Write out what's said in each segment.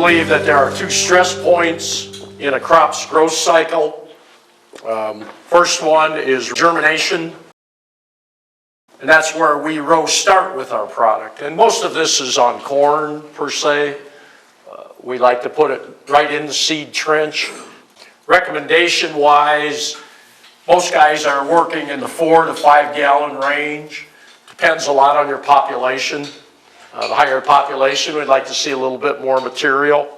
believe that there are two stress points in a crop's growth cycle. First one is germination, and that's where we row start with our product. And most of this is on corn per se. We like to put it right in the seed trench. Recommendation wise, most guys are working in the 4 to 5 gallon range. Depends a lot on your population. The higher population, we'd like to see a little bit more material.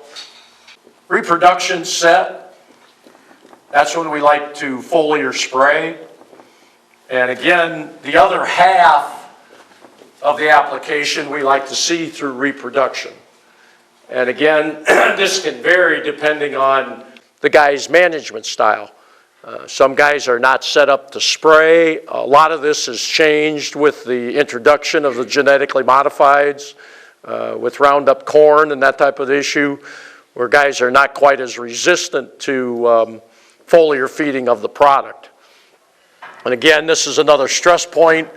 Reproduction set, that's when we like to foliar spray. And again, the other half of the application we like to see through reproduction. And again, this can vary depending on the guy's management style. Some guys are not set up to spray. A lot of this has changed with the introduction of the genetically modifieds, with Roundup corn and that type of issue, where guys are not quite as resistant to foliar feeding of the product. And again, this is another stress point.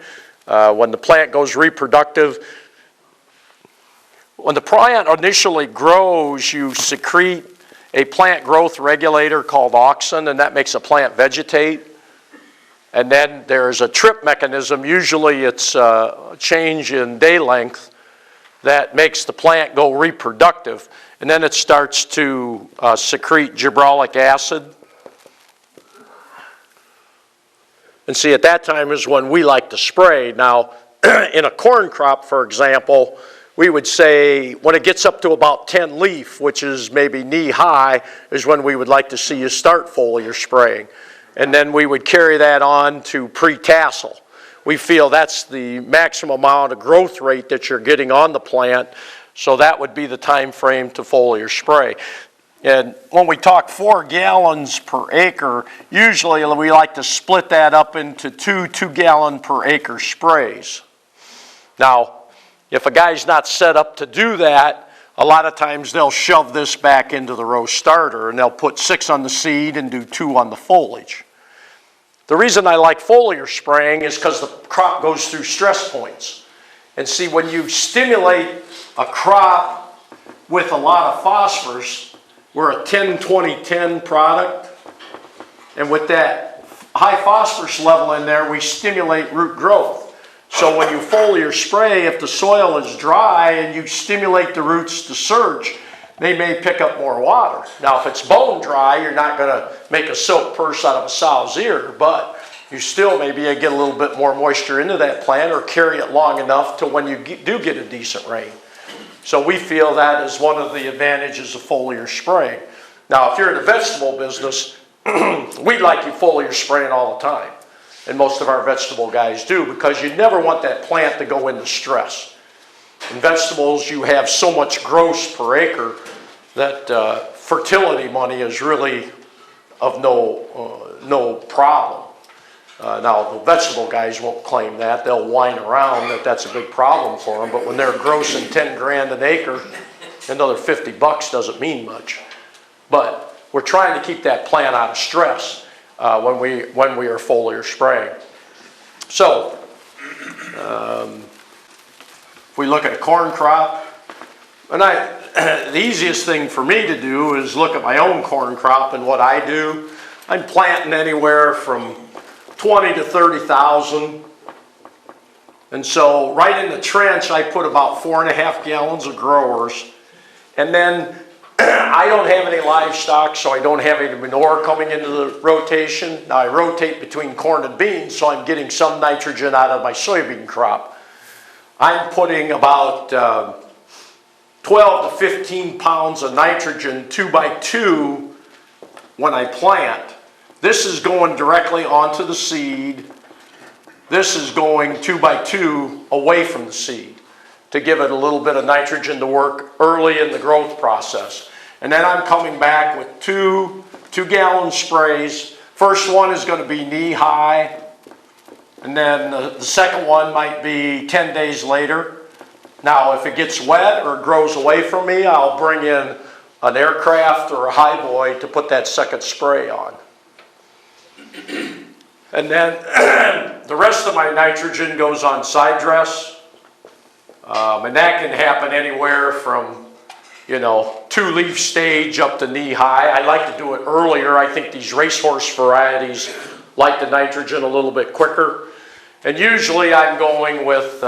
When the plant goes reproductive, when the plant initially grows, you secrete a plant growth regulator called auxin, and that makes a plant vegetate. And then there's a trip mechanism, usually it's a change in day length, that makes the plant go reproductive. And then it starts to secrete gibberellic acid. And see, at that time is when we like to spray. Now, in a corn crop, for example, we would say when it gets up to about 10 leaf, which is maybe knee high, is when we would like to see you start foliar spraying. And then we would carry that on to pre-tassel. We feel that's the maximum amount of growth rate that you're getting on the plant, so that would be the time frame to foliar spray. And when we talk 4 gallons per acre, usually we like to split that up into 2 gallon per acre sprays. Now, if a guy's not set up to do that, a lot of times they'll shove this back into the row starter and they'll put 6 on the seed and do 2 on the foliage. The reason I like foliar spraying is because the crop goes through stress points. And see, when you stimulate a crop with a lot of phosphorus, we're a 10-20-10 product, and with that high phosphorus level in there, we stimulate root growth. So when you foliar spray, if the soil is dry and you stimulate the roots to surge, they may pick up more water. Now, if it's bone dry, you're not going to make a silk purse out of a sow's ear, but you still maybe get a little bit more moisture into that plant or carry it long enough to when you do get a decent rain. So we feel that is one of the advantages of foliar spraying. Now, if you're in the vegetable business, we'd like you foliar spraying all the time. And most of our vegetable guys do, because you never want that plant to go into stress. In vegetables, you have so much gross per acre that fertility money is really of no problem. Now, the vegetable guys won't claim that. They'll whine around that that's a big problem for them, but when they're grossing 10 grand an acre, another $50 doesn't mean much. But we're trying to keep that plant out of stress when we are foliar spraying. So, if we look at a corn crop, and the easiest thing for me to do is look at my own corn crop and what I do. I'm planting anywhere from 20 to 30,000. And so right in the trench, I put about 4.5 gallons of growers. And then I don't have any livestock, so I don't have any manure coming into the rotation. Now I rotate between corn and beans, so I'm getting some nitrogen out of my soybean crop. I'm putting about 12 to 15 pounds of nitrogen 2 by 2 when I plant. This is going directly onto the seed. This is going 2 by 2 away from the seed to give it a little bit of nitrogen to work early in the growth process. And then I'm coming back with 2 gallon sprays. First one is going to be knee high, and then the second one might be 10 days later. Now, if it gets wet or grows away from me, I'll bring in an aircraft or a highboy to put that second spray on. And then the rest of my nitrogen goes on side dress. And that can happen anywhere from you know, 2-leaf stage up to knee high. I like to do it earlier. I think these racehorse varieties like the nitrogen a little bit quicker. And usually I'm going with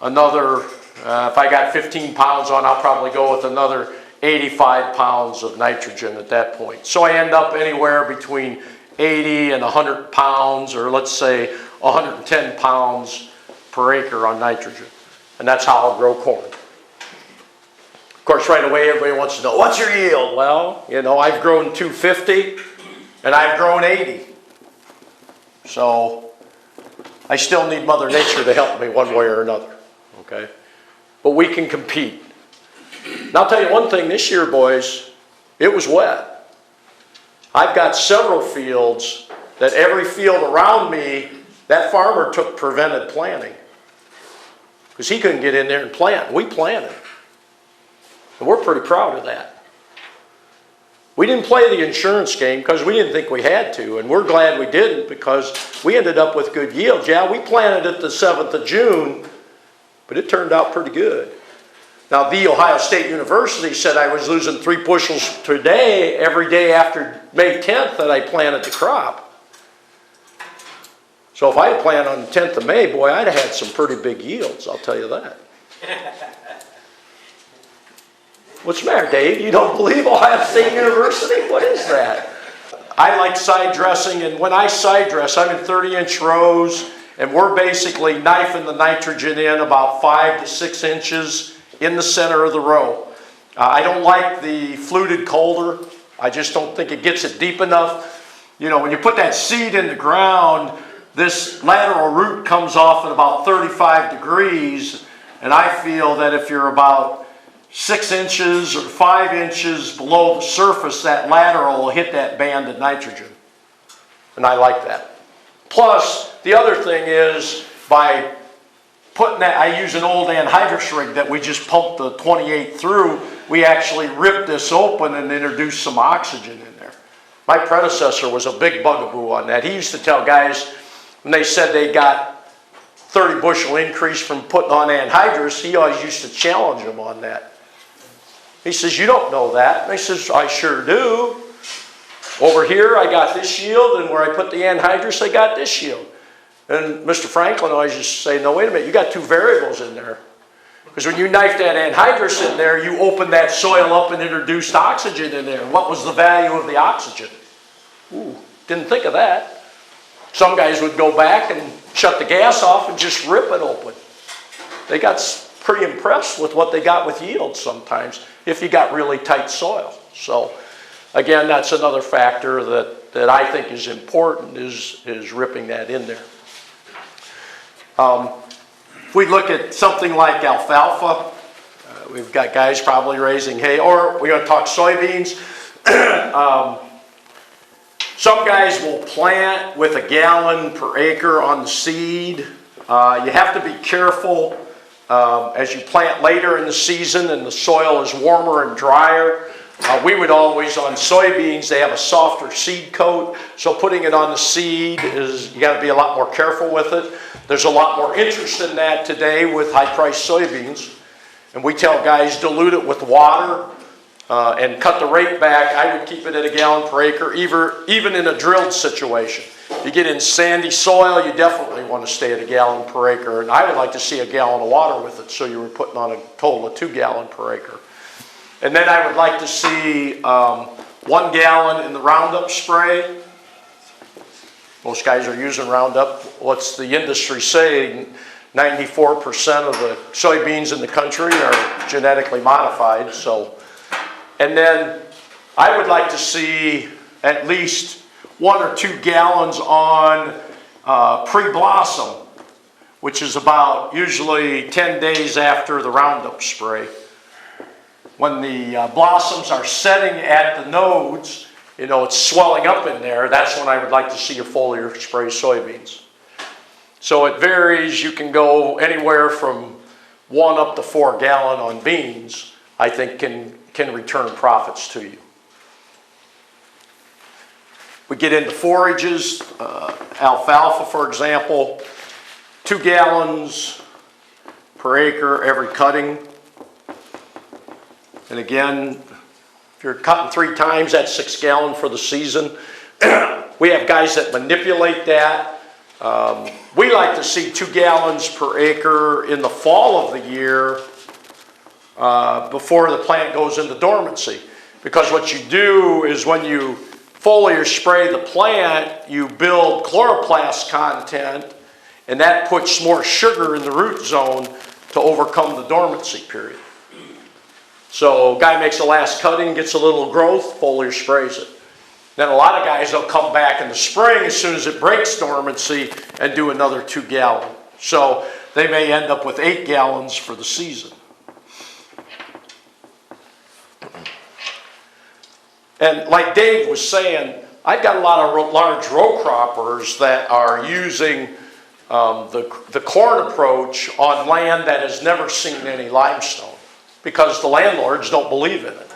another, if I got 15 pounds on, I'll probably go with another 85 pounds of nitrogen at that point. So I end up anywhere between 80 and 100 pounds, or let's say 110 pounds per acre on nitrogen. And that's how I'll grow corn. Of course, right away, everybody wants to know, what's your yield? Well, you know, I've grown 250 and I've grown 80. So I still need Mother Nature to help me one way or another, okay? But we can compete. And I'll tell you one thing this year, boys, it was wet. I've got several fields that every field around me, that farmer took prevented planting because he couldn't get in there and plant. We planted. And we're pretty proud of that. We didn't play the insurance game because we didn't think we had to, and we're glad we didn't because we ended up with good yields. Yeah, we planted it the 7th of June, but it turned out pretty good. Now, The Ohio State University said I was losing 3 bushels per day every day after May 10th that I planted the crop. So if I had planted on the 10th of May, boy, I'd have had some pretty big yields, I'll tell you that. What's the matter, Dave? You don't believe Ohio State University? What is that? I like side dressing, and when I side dress, I'm in 30-inch rows, and we're basically knifing the nitrogen in about 5 to 6 inches in the center of the row. I don't like the fluted coulter. I just don't think it gets it deep enough. You know, when you put that seed in the ground, this lateral root comes off at about 35 degrees, and I feel that if you're about 6 inches or 5 inches below the surface, that lateral will hit that band of nitrogen. And I like that. Plus, the other thing is, by putting that, I use an old anhydrous rig that we just pumped the 28 through. We actually ripped this open and introduced some oxygen in there. My predecessor was a big bugaboo on that. He used to tell guys, when they said they got 30 bushel increase from putting on anhydrous, he always used to challenge them on that. He says, you don't know that. And I says, I sure do. Over here, I got this yield, and where I put the anhydrous, I got this yield. And Mr. Franklin always used to say, no, wait a minute, you got 2 variables in there. Because when you knifed that anhydrous in there, you opened that soil up and introduced oxygen in there. What was the value of the oxygen? Ooh, didn't think of that. Some guys would go back and shut the gas off and just rip it open. They got pretty impressed with what they got with yield sometimes, if you got really tight soil. So again, that's another factor that I think is important, is ripping that in there. If we look at something like alfalfa, we've got guys probably raising hay, or we're going to talk soybeans. Some guys will plant with 1 gallon per acre on the seed. You have to be careful as you plant later in the season and the soil is warmer and drier. We would always, on soybeans, they have a softer seed coat, so putting it on the seed is, you got to be a lot more careful with it. There's a lot more interest in that today with high-priced soybeans. And we tell guys, dilute it with water and cut the rate back. I would keep it at 1 gallon per acre, even in a drilled situation. If you get in sandy soil, you definitely want to stay at 1 gallon per acre. And I would like to see 1 gallon of water with it, so you were putting on a total of 2 gallon per acre. And then I would like to see 1 gallon in the Roundup spray. Most guys are using Roundup. What's the industry say? 94% of the soybeans in the country are genetically modified. So, and then I would like to see at least 1 or 2 gallons on pre-blossom, which is about usually 10 days after the Roundup spray. When the blossoms are setting at the nodes, you know, it's swelling up in there, that's when I would like to see a foliar spray soybeans. So it varies. You can go anywhere from 1 up to 4 gallon on beans, I think can return profits to you. We get into forages, alfalfa, for example, 2 gallons per acre every cutting. And again, if you're cutting 3 times, that's 6 gallons for the season. We have guys that manipulate that. We like to see 2 gallons per acre in the fall of the year before the plant goes into dormancy. Because what you do is when you foliar spray the plant, you build chloroplast content, and that puts more sugar in the root zone to overcome the dormancy period. So guy makes the last cutting, gets a little growth, foliar sprays it. Then a lot of guys, they'll come back in the spring as soon as it breaks dormancy and do another 2 gallons. So they may end up with 8 gallons for the season. And like Dave was saying, I've got a lot of large row croppers that are using the corn approach on land that has never seen any limestone because the landlords don't believe in it.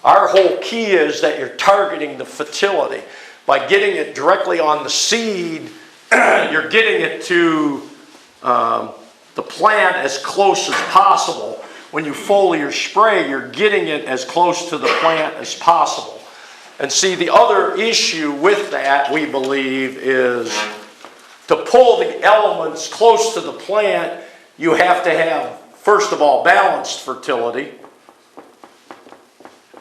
Our whole key is that you're targeting the fertility. By getting it directly on the seed, you're getting it to the plant as close as possible. When you foliar spray, you're getting it as close to the plant as possible. And see, the other issue with that, we believe, is to pull the elements close to the plant, you have to have, first of all, balanced fertility,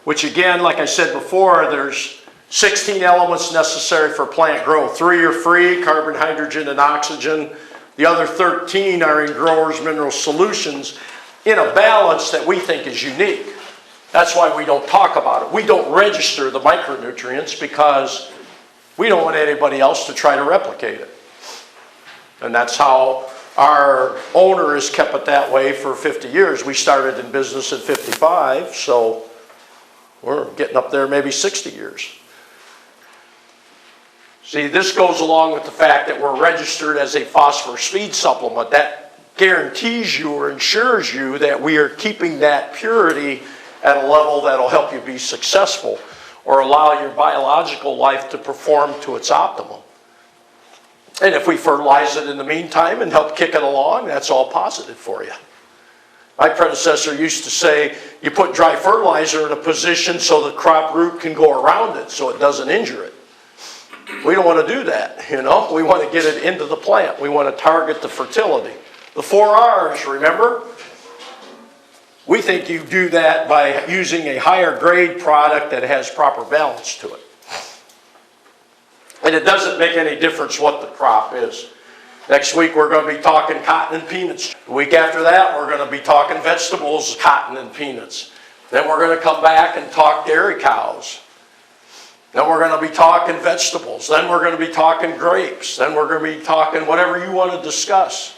which again, like I said before, there's 16 elements necessary for plant growth. 3 are free, carbon, hydrogen, and oxygen. The other 13 are in growers' mineral solutions in a balance that we think is unique. That's why we don't talk about it. We don't register the micronutrients because we don't want anybody else to try to replicate it. And that's how our owner has kept it that way for 50 years. We started in business at 55, so we're getting up there maybe 60 years. See, this goes along with the fact that we're registered as a phosphorus feed supplement. That guarantees you or ensures you that we are keeping that purity at a level that'll help you be successful or allow your biological life to perform to its optimum. And if we fertilize it in the meantime and help kick it along, that's all positive for you. My predecessor used to say, you put dry fertilizer in a position so the crop root can go around it so it doesn't injure it. We don't want to do that, you know. We want to get it into the plant. We want to target the fertility. The 4 R's, remember? We think you do that by using a higher grade product that has proper balance to it. And it doesn't make any difference what the crop is. Next week we're going to be talking cotton and peanuts. The week after that we're going to be talking vegetables, cotton and peanuts. Then we're going to come back and talk dairy cows. Then we're going to be talking vegetables. Then we're going to be talking grapes. Then we're going to be talking whatever you want to discuss.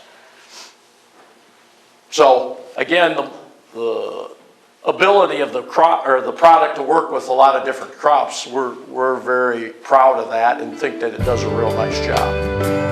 So again, the ability of the crop or the product to work with a lot of different crops, we're very proud of that and think that it does a real nice job.